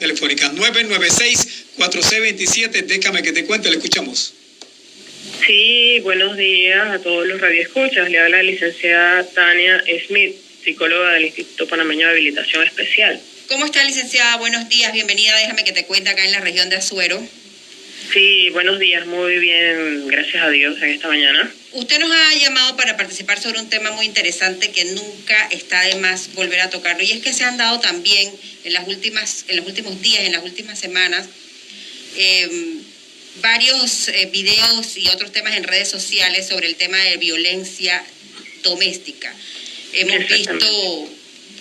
Telefónica 996-4C27. Déjame que te cuente, le escuchamos. Sí, buenos días a todos los radioescuchas. Le habla la licenciada Tania Smith, psicóloga del Instituto Panameño de Habilitación Especial. ¿Cómo está, licenciada? Buenos días, bienvenida. Déjame que te cuente acá en la región de Azuero. Sí, buenos días, muy bien, gracias a Dios en esta mañana. Usted nos ha llamado para participar sobre un tema muy interesante que nunca está de más volver a tocarlo, y es que se han dado también en los últimos días, en las últimas semanas, varios videos y otros temas en redes sociales sobre el tema de violencia doméstica. Hemos visto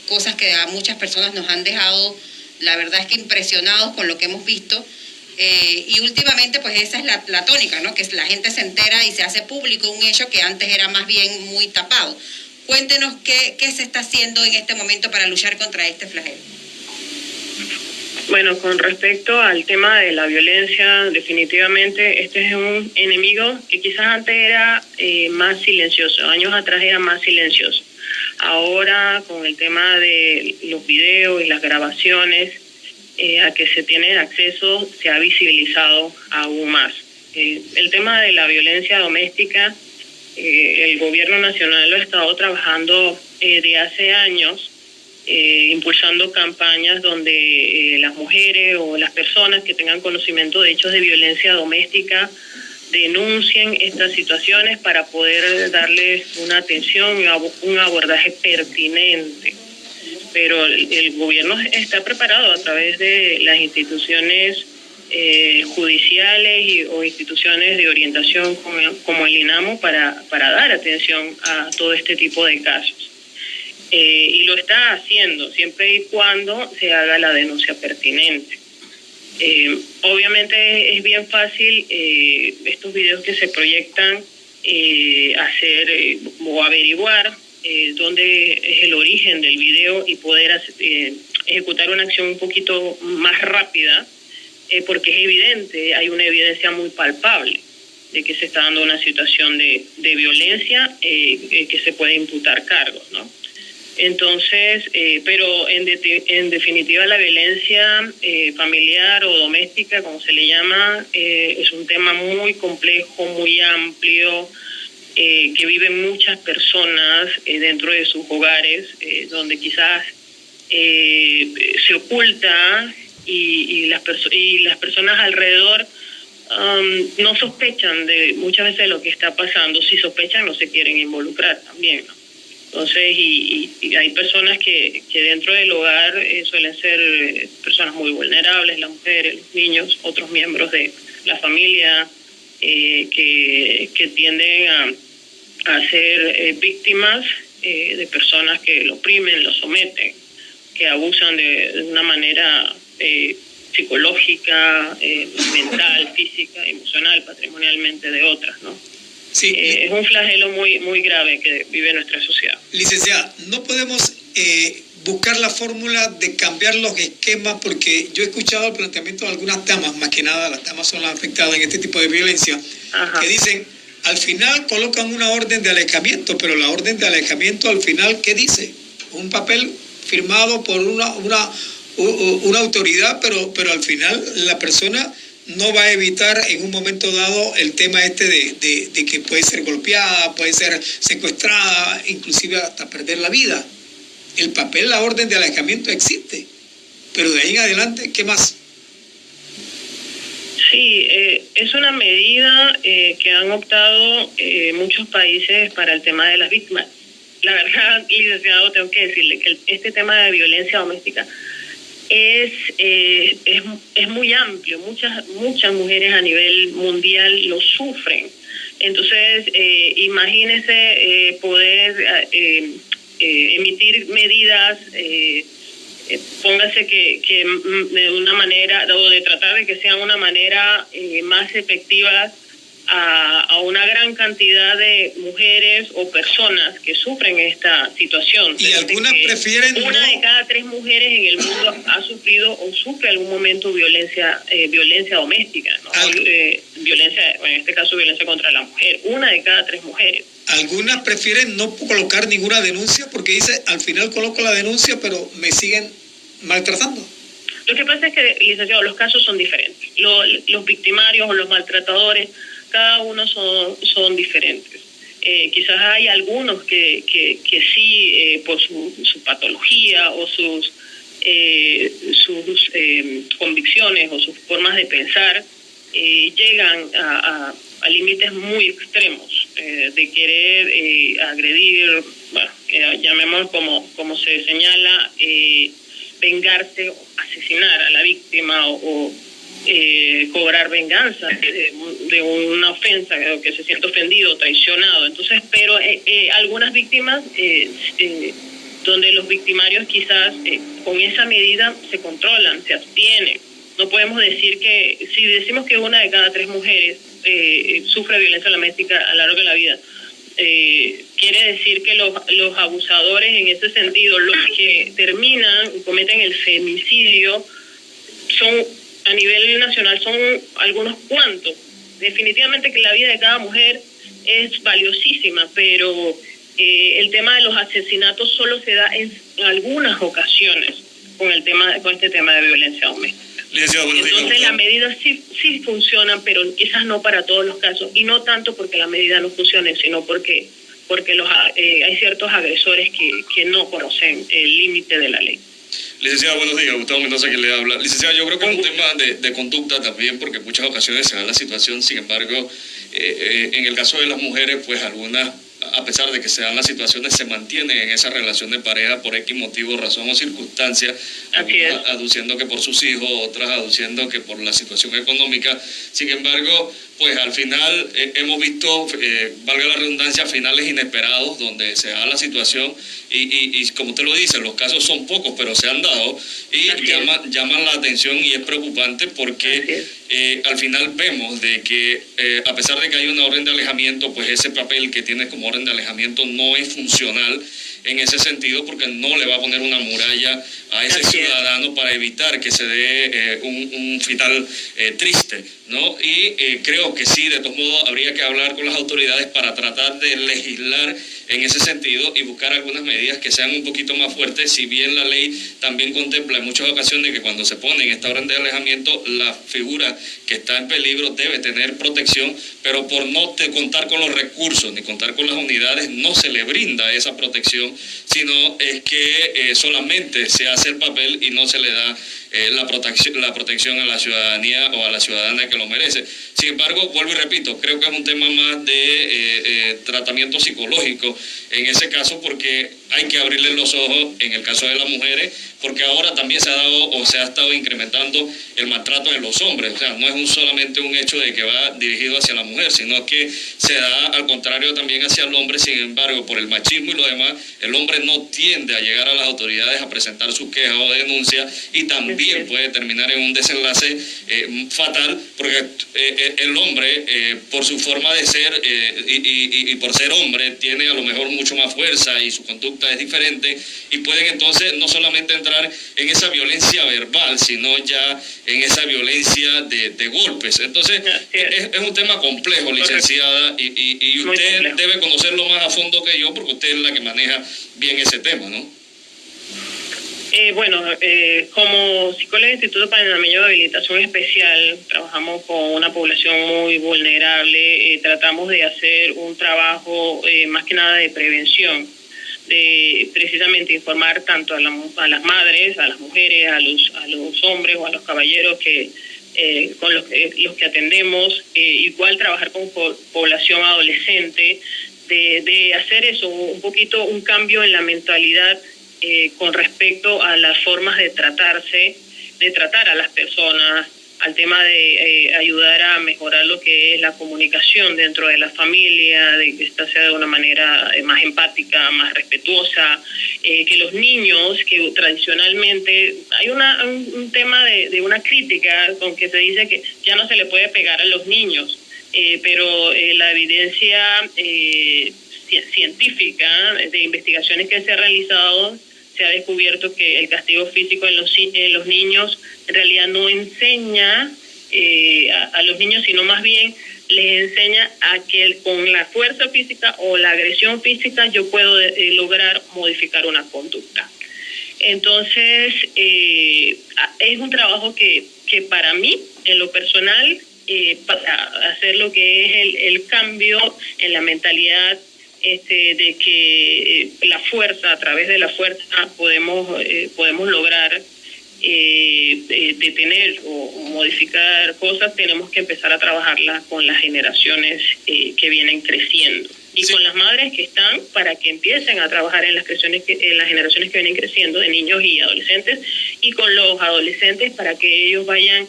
cosas que a muchas personas nos han dejado, la verdad es que impresionados con lo que hemos visto. Y últimamente pues esa es la tónica, ¿no? Que la gente se entera y se hace público un hecho que antes era más bien muy tapado. Cuéntenos qué se está haciendo en este momento para luchar contra este flagelo. Bueno, con respecto al tema de la violencia, definitivamente este es un enemigo que quizás antes era más silencioso, años atrás era más silencioso. Ahora con el tema de los videos y las grabaciones, a que se tiene acceso, se ha visibilizado aún más. El tema de la violencia doméstica, el gobierno nacional lo ha estado trabajando de hace años, impulsando campañas donde las mujeres o las personas que tengan conocimiento de hechos de violencia doméstica denuncien estas situaciones para poder darles una atención y un abordaje pertinente. Pero el gobierno está preparado a través de las instituciones judiciales o instituciones de orientación como el INAMO para dar atención a todo este tipo de casos. Y lo está haciendo siempre y cuando se haga la denuncia pertinente. Obviamente es bien fácil estos videos que se proyectan hacer o averiguar dónde es el origen del video y poder ejecutar una acción un poquito más rápida, porque es evidente, hay una evidencia muy palpable de que se está dando una situación de violencia que se puede imputar cargos, ¿no? Entonces, pero en definitiva la violencia familiar o doméstica, como se le llama, es un tema muy complejo, muy amplio, que viven muchas personas dentro de sus hogares, donde quizás se oculta y las personas alrededor no sospechan de muchas veces de lo que está pasando. Si sospechan, no se quieren involucrar también, ¿no? Entonces, y hay personas que dentro del hogar suelen ser personas muy vulnerables, las mujeres, los niños, otros miembros de la familia, que tienden a ser víctimas de personas que lo oprimen, lo someten, que abusan de una manera psicológica, mental, física, emocional, patrimonialmente de otras, ¿no? Sí. Es un flagelo muy, muy grave que vive nuestra sociedad. Licenciada, no podemos buscar la fórmula de cambiar los esquemas, porque yo he escuchado el planteamiento de algunas damas, más que nada las damas son las afectadas en este tipo de violencia. Ajá. Que dicen, al final colocan una orden de alejamiento, pero la orden de alejamiento al final, ¿qué dice? Un papel firmado por una autoridad, pero al final la persona no va a evitar en un momento dado el tema de que puede ser golpeada, puede ser secuestrada, inclusive hasta perder la vida. El papel, la orden de alejamiento existe, pero de ahí en adelante, ¿qué más? Sí, es una medida que han optado muchos países para el tema de las víctimas. La verdad, licenciado, tengo que decirle que este tema de violencia doméstica es muy amplio. Muchas mujeres a nivel mundial lo sufren. Entonces, imagínese poder emitir medidas, póngase que de una manera, o de tratar de que sean una manera más efectiva a una gran cantidad de mujeres o personas que sufren esta situación. Y algunas prefieren una de cada 3 mujeres en el mundo ha sufrido o sufre algún momento violencia doméstica, ¿no? Violencia, en este caso violencia contra la mujer. Una de cada 3 mujeres. Algunas prefieren no colocar ninguna denuncia porque dice, al final coloco la denuncia, pero me siguen maltratando. Lo que pasa es que, licenciado, los casos son diferentes. Los victimarios o los maltratadores, cada uno son diferentes. Quizás hay algunos que sí, por su patología o sus convicciones o sus formas de pensar, llegan a límites muy extremos de querer agredir, bueno, llamémoslo como se señala, vengarse, asesinar a la víctima o cobrar venganza de una ofensa, que se siente ofendido, traicionado. Entonces, pero algunas víctimas, donde los victimarios quizás con esa medida se controlan, se abstienen. No podemos decir que, si decimos que una de cada 3 mujeres sufre violencia doméstica a lo largo de la vida, quiere decir que los abusadores, en ese sentido, los que terminan y cometen el femicidio, son a nivel nacional son algunos cuantos. Definitivamente que la vida de cada mujer es valiosísima, pero el tema de los asesinatos solo se da en algunas ocasiones con este tema de violencia doméstica. Entonces las medidas sí funcionan, pero quizás no para todos los casos, y no tanto porque la medida no funcione, sino porque hay ciertos agresores que no conocen el límite de la ley. Licenciada, buenos días. Gustavo Mendoza, quien le habla. Licenciada, yo creo que es un tema de conducta también, porque en muchas ocasiones se da la situación. Sin embargo, en el caso de las mujeres, pues algunas, a pesar de que se dan las situaciones, se mantienen en esa relación de pareja por X motivo, razón o circunstancia, aduciendo que por sus hijos, otras aduciendo que por la situación económica. Sin embargo, pues al final hemos visto, valga la redundancia, finales inesperados donde se da la situación y como usted lo dice, los casos son pocos, pero se han dado y llaman la atención, y es preocupante porque al final vemos de que a pesar de que hay una orden de alejamiento, pues ese papel que tiene como orden de alejamiento no es funcional en ese sentido, porque no le va a poner una muralla a ese ciudadano para evitar que se dé un final triste, ¿no? Y creo que sí, de todos modos, habría que hablar con las autoridades para tratar de legislar en ese sentido y buscar algunas medidas que sean un poquito más fuertes, si bien la ley también contempla en muchas ocasiones que cuando se pone en esta orden de alejamiento, la figura que está en peligro debe tener protección, pero por no contar con los recursos ni contar con las unidades, no se le brinda esa protección, sino es que solamente se hace el papel y no se le da la protección a la ciudadanía o a la ciudadana que lo merece. Sin embargo, vuelvo y repito, creo que es un tema más de tratamiento psicológico en ese caso, porque hay que abrirle los ojos en el caso de las mujeres, porque ahora también se ha dado o se ha estado incrementando el maltrato de los hombres. O sea, no es solamente un hecho de que va dirigido hacia la mujer, sino que se da al contrario también hacia el hombre. Sin embargo, por el machismo y lo demás, el hombre no tiende a llegar a las autoridades a presentar sus quejas o denuncias, y también puede terminar en un desenlace fatal, porque el hombre, por su forma de ser y por ser hombre, tiene a lo mejor mucho más fuerza y su conducta es diferente, y pueden entonces no solamente entrar en esa violencia verbal, sino ya en esa violencia de golpes. Entonces, es un tema complejo, licenciada, y usted debe conocerlo más a fondo que yo, porque usted es la que maneja bien ese tema, ¿no? Como psicóloga del Instituto Panameño de Habilitación Especial, trabajamos con una población muy vulnerable, tratamos de hacer un trabajo más que nada de prevención, de precisamente informar tanto a las madres, a las mujeres, a los hombres o a los caballeros con los que atendemos, igual trabajar con población adolescente, de hacer eso, un poquito un cambio en la mentalidad con respecto a las formas de tratar a las personas, al tema de ayudar a mejorar lo que es la comunicación dentro de la familia, de que esta sea de una manera más empática, más respetuosa, que los niños, que tradicionalmente hay un tema de una crítica con que se dice que ya no se le puede pegar a los niños, pero la evidencia científica de investigaciones que se ha realizado, se ha descubierto que el castigo físico en los niños en realidad no enseña a los niños, sino más bien les enseña a que con la fuerza física o la agresión física yo puedo lograr modificar una conducta. Entonces, es un trabajo que para mí, en lo personal, para hacer lo que es el cambio en la mentalidad, de que la fuerza, a través de la fuerza podemos lograr detener o modificar cosas, tenemos que empezar a trabajarla con las generaciones que vienen creciendo. Y sí, con las madres que están, para que empiecen a trabajar en las generaciones que vienen creciendo, de niños y adolescentes, y con los adolescentes para que ellos vayan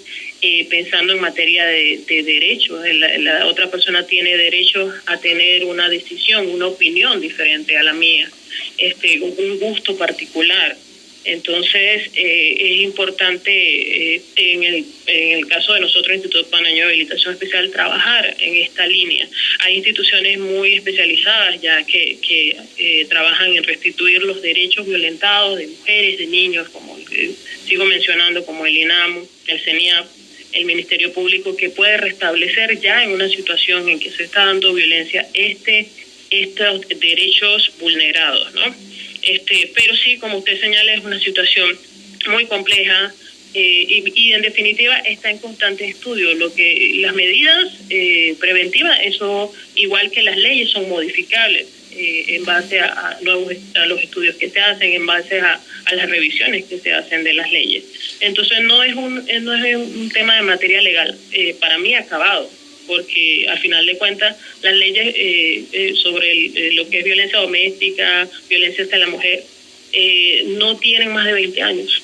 pensando en materia de derechos. La otra persona tiene derecho a tener una decisión, una opinión diferente a la mía, un gusto particular. Entonces, es importante, en el caso de nosotros, Instituto Panameño de Habilitación Especial, trabajar en esta línea. Hay instituciones muy especializadas ya que trabajan en restituir los derechos violentados de mujeres, de niños, como sigo mencionando, como el INAMU, el CENIAP, el Ministerio Público, que puede restablecer ya en una situación en que se está dando violencia estos derechos vulnerados, ¿no? Pero sí, como usted señala, es una situación muy compleja y en definitiva está en constante estudio. Las medidas preventivas, eso igual que las leyes, son modificables en base a los estudios que se hacen, en base a las revisiones que se hacen de las leyes. Entonces no es un tema de materia legal para mí acabado, porque al final de cuentas las leyes sobre lo que es violencia doméstica, violencia hacia la mujer, no tienen más de 20 años.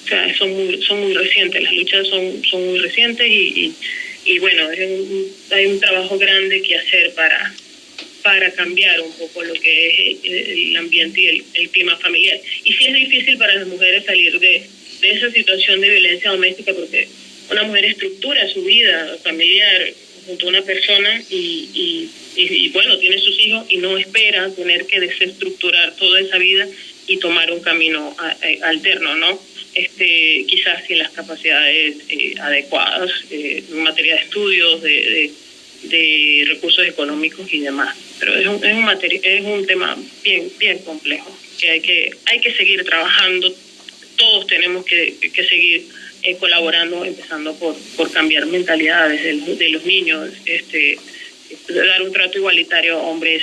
O sea, son muy recientes, las luchas son muy recientes y bueno, hay un trabajo grande que hacer para cambiar un poco lo que es el ambiente y el clima familiar. Y sí es difícil para las mujeres salir de esa situación de violencia doméstica, porque una mujer estructura su vida familiar junto a una persona y bueno, tiene sus hijos y no espera tener que desestructurar toda esa vida y tomar un camino alterno, ¿no? Quizás sin las capacidades adecuadas en materia de estudios, de recursos económicos y demás. Pero es un tema bien complejo, que hay que seguir trabajando. Todos tenemos que seguir colaborando, empezando por cambiar mentalidades de los niños, dar un trato igualitario a hombres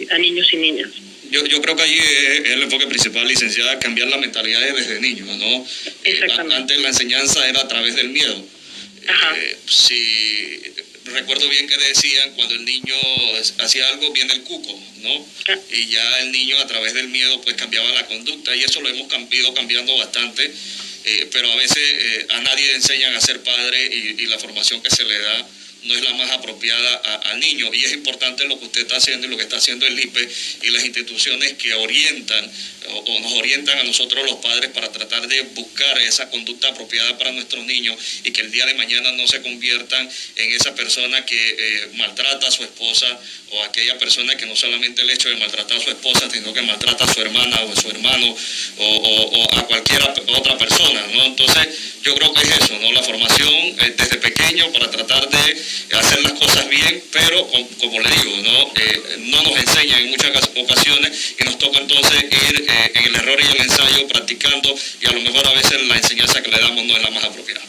a niños y niñas. Yo creo que allí es el enfoque principal, licenciada, cambiar las mentalidades desde niños, ¿no? Antes la enseñanza era a través del miedo. Si recuerdo bien que decían, cuando el niño hacía algo, viene el cuco, ¿no? Y ya el niño a través del miedo pues cambiaba la conducta, y eso lo hemos ido cambiando bastante, pero a veces a nadie enseñan a ser padre y la formación que se le da no es la más apropiada al niño, y es importante lo que usted está haciendo y lo que está haciendo el IPE y las instituciones que orientan o nos orientan a nosotros los padres para tratar de buscar esa conducta apropiada para nuestros niños, y que el día de mañana no se conviertan en esa persona que maltrata a su esposa, o aquella persona que no solamente el hecho de maltratar a su esposa, sino que maltrata a su hermana o a su hermano o a cualquier otra persona, ¿no? Entonces yo creo que es eso, ¿no? La formación desde pequeño para tratar de hacer las cosas bien, pero como le digo, no nos enseñan en muchas ocasiones, y nos toca entonces ir en el error y el ensayo practicando, y a lo mejor a veces la enseñanza que le damos no es la más apropiada.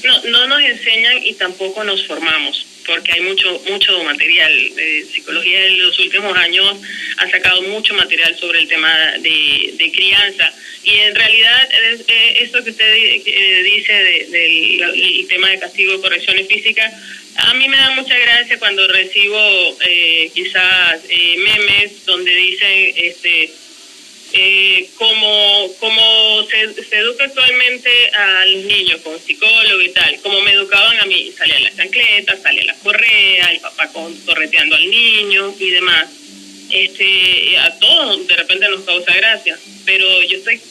No nos enseñan y tampoco nos formamos, porque hay mucho material. Psicología en los últimos años ha sacado mucho material sobre el tema de crianza, y en realidad esto que usted dice del tema de castigo y correcciones físicas, a mí me da mucha gracia cuando recibo quizás memes donde dicen como se educa actualmente a los niños con psicólogo y tal, como me educaban a mí, salía la chancleta, salía la correa, el papá correteando al niño y demás. A todos de repente nos causa gracia, pero yo estoy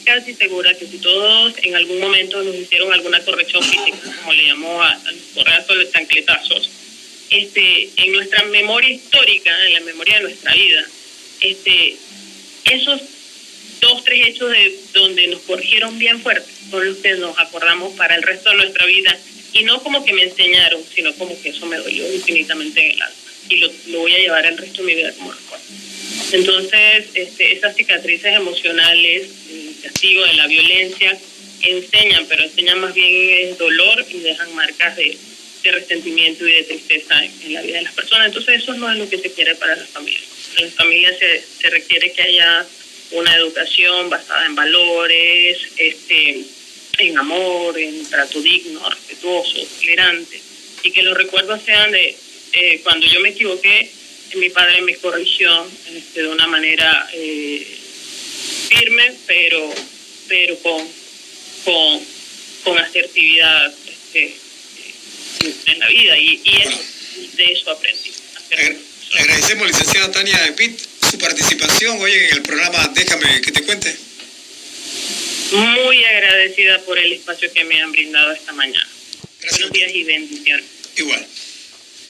casi segura que si todos en algún momento nos hicieron alguna corrección física, como le llamó a correazos, los chancletazos, en nuestra memoria histórica, en la memoria de nuestra vida, esos 2, 3 hechos de donde nos corrigieron bien fuerte son los que nos acordamos para el resto de nuestra vida, y no como que me enseñaron, sino como que eso me dolió infinitamente en el alma y lo voy a llevar el resto de mi vida como recuerdo. Entonces, esas cicatrices emocionales castigo de la violencia enseñan, pero enseñan más bien el dolor y dejan marcas de resentimiento y de tristeza en la vida de las personas. Entonces eso no es lo que se quiere para las familias. En las familias se requiere que haya una educación basada en valores, en amor, en trato digno, respetuoso, tolerante, y que los recuerdos sean de cuando yo me equivoqué, mi padre me corrigió de una manera firme, pero con asertividad en la vida, y de eso aprendí. Agradecemos, licenciada Tania de Pitt, su participación hoy en el programa Déjame que te cuente. Muy agradecida por el espacio que me han brindado esta mañana. Gracias. Buenos días y bendiciones. Igual.